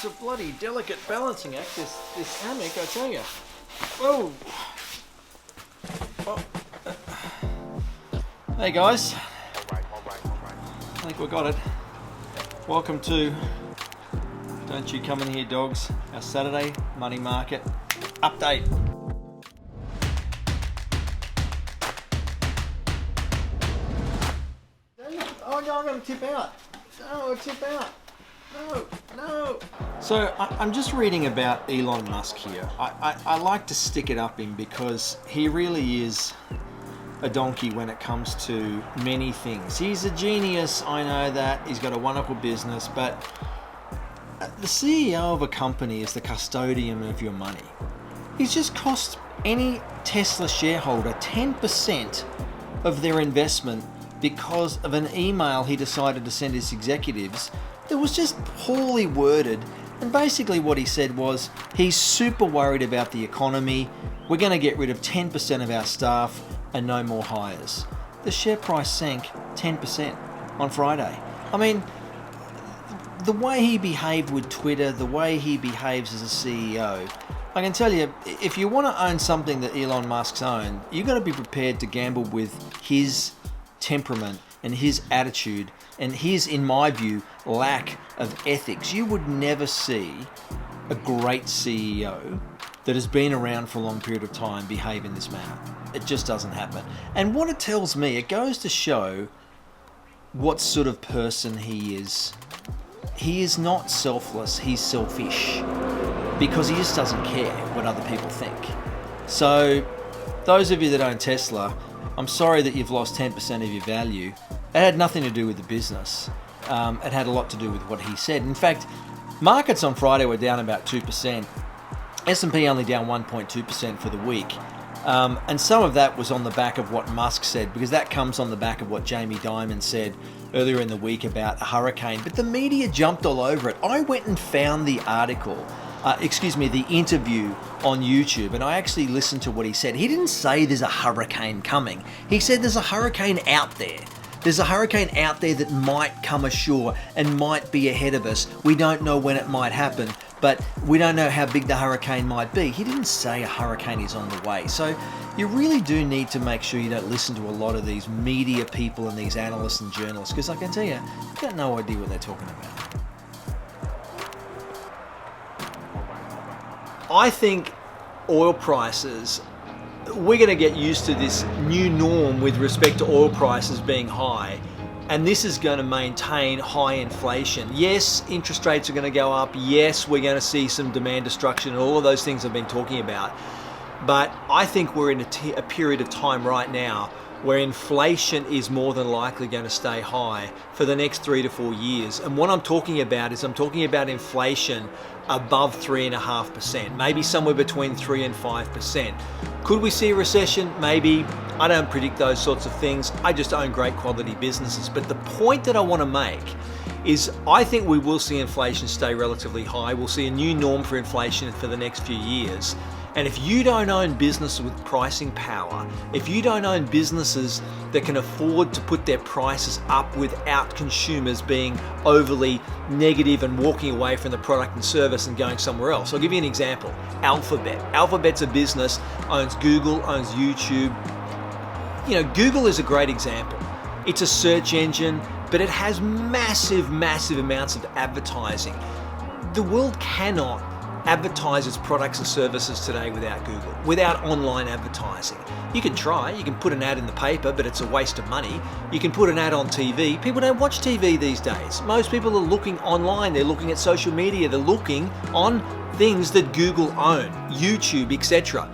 It's a bloody delicate balancing act, this hammock, I tell you. Oh. Oh. Hey guys. I think we got it. Welcome to Don't You Come In Here Dogs, our Saturday money market update. Oh no, I'm going to tip out. No, tip out. No. So I'm just reading about Elon Musk here. I like to stick it up him because he really is a donkey when it comes to many things. He's a genius, I know that. He's got a wonderful business, but the CEO of a company is the custodian of your money. He's just cost any Tesla shareholder 10% of their investment because of an email he decided to send his executives that was just poorly worded. And basically what he said was, he's super worried about the economy. We're going to get rid of 10% of our staff and no more hires. The share price sank 10% on Friday. I mean, the way he behaved with Twitter, the way he behaves as a CEO, I can tell you, if you want to own something that Elon Musk's owned, you've got to be prepared to gamble with his temperament and his attitude and his, in my view, lack of ethics. You would never see a great CEO that has been around for a long period of time behave in this manner. It just doesn't happen. And what it tells me, it goes to show what sort of person he is. He is not selfless, he's selfish, because he just doesn't care what other people think. So those of you that own Tesla, I'm sorry that you've lost 10% of your value. It had nothing to do with the business. It had a lot to do with what he said. In fact, markets on Friday were down about 2%. S&P only down 1.2% for the week. And some of that was on the back of what Musk said, because that comes on the back of what Jamie Dimon said earlier in the week about a hurricane. But the media jumped all over it. I went and found the article, the interview on YouTube, and I actually listened to what he said. He didn't say there's a hurricane coming. He said there's a hurricane out there. There's a hurricane out there that might come ashore and might be ahead of us. We don't know when it might happen, but we don't know how big the hurricane might be. He didn't say a hurricane is on the way. So you really do need to make sure you don't listen to a lot of these media people and these analysts and journalists, because I can tell you, they've got no idea what they're talking about. I think oil prices, we're going to get used to this new norm with respect to oil prices being high, and this is going to maintain high inflation. Yes, interest rates are going to go up. Yes, we're going to see some demand destruction and all of those things I've been talking about. But I think we're in a period of time right now where inflation is more than likely going to stay high for the next 3 to 4 years. And what I'm talking about is inflation above 3.5%, maybe somewhere between 3 and 5%. Could we see a recession? Maybe. I don't predict those sorts of things. I just own great quality businesses. But the point that I want to make is I think we will see inflation stay relatively high. We'll see a new norm for inflation for the next few years. And if you don't own businesses with pricing power, if you don't own businesses that can afford to put their prices up without consumers being overly negative and walking away from the product and service and going somewhere else. I'll give you an example. Alphabet. Alphabet's a business, owns Google, owns YouTube. You know, Google is a great example. It's a search engine, but it has massive amounts of advertising. The world cannot advertise its products and services today without Google, without online advertising. You can try, you can put an ad in the paper, but it's a waste of money. You can put an ad on TV. People don't watch TV these days. Most people are looking online, they're looking at social media, they're looking on things that Google own, YouTube, etc.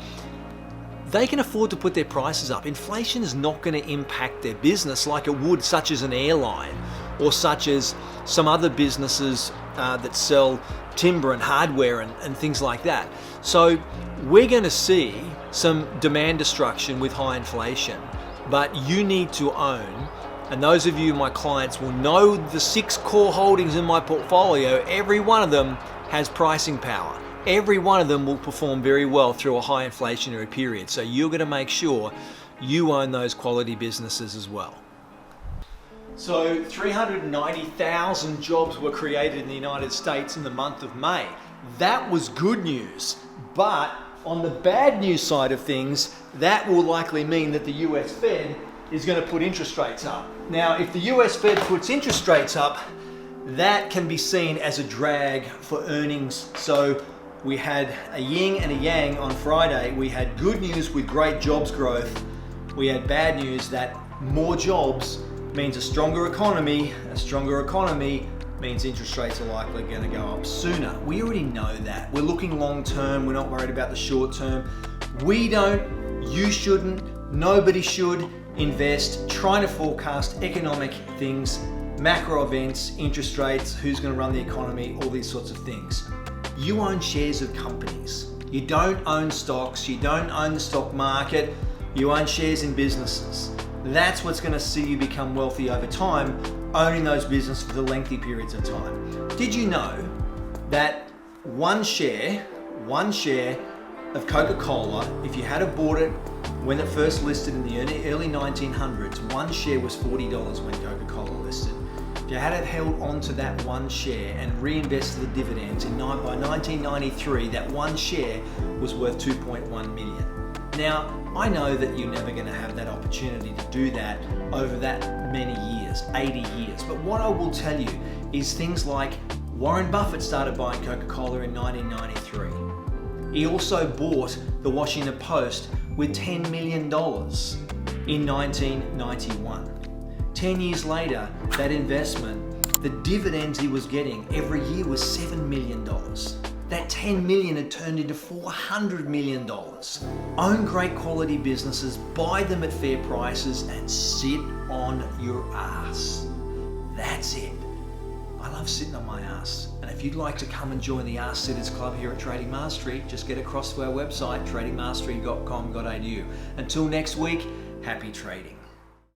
They can afford to put their prices up. Inflation is not going to impact their business like it would, such as an airline or such as some other businesses that sell timber and hardware and things like that. So we're going to see some demand destruction with high inflation, but you need to own, and those of you, my clients, will know the 6 core holdings in my portfolio. Every one of them has pricing power. Every one of them will perform very well through a high inflationary period. So you're going to make sure you own those quality businesses as well. So 390,000 jobs were created in the United States in the month of May. That was good news. But on the bad news side of things, that will likely mean that the US Fed is going to put interest rates up. Now, if the US Fed puts interest rates up, that can be seen as a drag for earnings. So we had a yin and a yang on Friday. We had good news with great jobs growth. We had bad news that more jobs means a stronger economy. A stronger economy means interest rates are likely going to go up sooner. We already know that. We're looking long term. We're not worried about the short term. We don't, you shouldn't, nobody should invest trying to forecast economic things, macro events, interest rates, who's going to run the economy, all these sorts of things. You own shares of companies. You don't own stocks. You don't own the stock market. You own shares in businesses. That's what's going to see you become wealthy over time, owning those businesses for the lengthy periods of time. Did you know that one share of Coca Cola, if you had bought it when it first listed in the early 1900s, one share was $40 when Coca Cola listed. If you had it held onto that one share and reinvested the dividends, by 1993, that one share was worth 2.1 million. Now, I know that you're never going to have that opportunity to do that over that many years, 80 years. But what I will tell you is things like Warren Buffett started buying Coca-Cola in 1993. He also bought the Washington Post with $10 million in 1991. 10 years later, that investment, the dividends he was getting every year was $7 million. That 10 million had turned into $400 million. Own great quality businesses, buy them at fair prices, and sit on your ass. That's it. I love sitting on my ass. And if you'd like to come and join the Ass Sitters Club here at Trading Mastery, just get across to our website, tradingmastery.com.au. Until next week, happy trading.